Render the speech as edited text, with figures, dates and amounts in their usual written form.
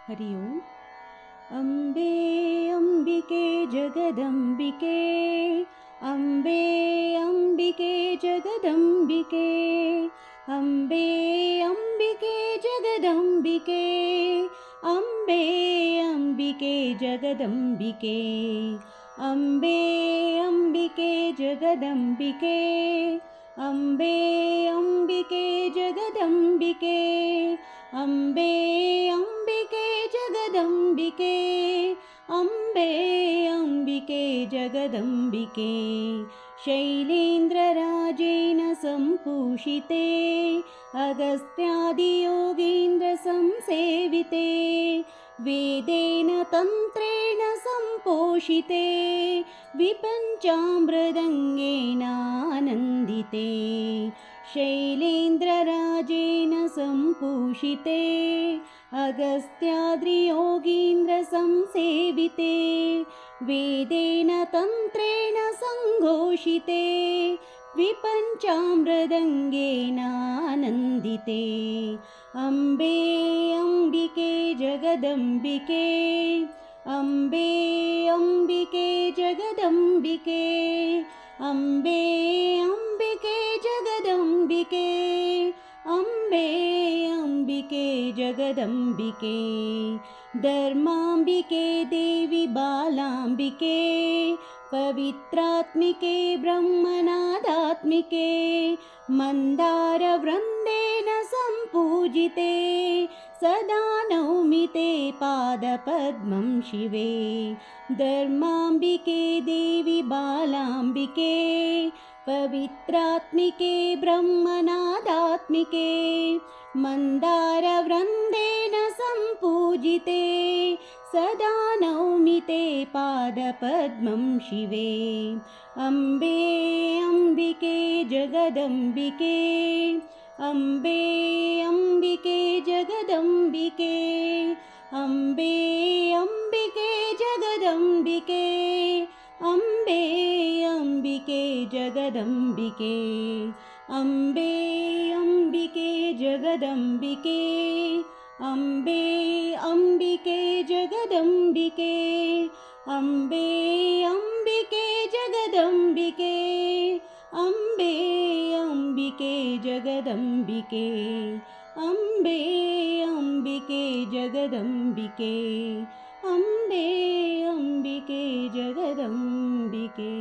हरि ओम्। अम्बे अम्बिके जगदम्बिके, अम्बे अम्बिके जगदम्बिके, अम्बे अम्बिके जगदम्बिके, अम्बे अम्बिके जगदम्बिके, अम्बे अम्बिके जगदम्बिके, अम्बे अम्बिके जगदम्बिके, अम्बे अम्बिके जगदम्बिके, अम्बे अम्बिके जगदम्बिके, शैलेन्द्रराजेन सम्पूषिते, अगस्त्यादियोगीन्द्रसंसेविते, वेदेन तन्त्रेण सम्पोषिते, विपञ्चामृदङ्गेनानन्दिते, शैलेन्द्रराजेन सम्पूषिते, अगस्त्याद्रियोगीन्द्रसंसेविते, वेदेन तन्त्रेण सङ्घोषिते, विपञ्चामृदङ्गेनानन्दिते, अम्बे अम्बिके जगदम्बिके, अम्बे अम्बिके जगदम्बिके, अम्बे अम्बिके जगदम्बिके, अम्बे अम्बिके जगदम्बिके, धर्माम्बिके देवी बालाम्बिके, पवित्रात्मिके ब्रह्मनादात्मिके, मन्दारवृन्देन सम्पूजिते, सदा नौमि ते पादपद्मं शिवे, धर्माम्बिके देवी बालाम्बिके, पवित्रात्मिके ब्रह्मनादात्मिके, मन्दारवृन्देन सम्पूजिते, सदा नौमि ते पादपद्मं शिवे, अम्बे अम्बिके जगदम्बिके, अम्बे अम्बिके जगदम्बिके, अम्बे अम्बिके जगदम्बिके, अम्बे अम्बिके जगदम्बिके, अम्बे अम्बिके जगदम्बिके, अम्बे अम्बिके जगदम्बिके, अम्बे अम्बिके जगदम्बिके, अम्बे अम्बिके जगदम्बिके, अम्बे अम्बिके जगदम्बिके, अम्बे अम्बिके जगदम्बिके।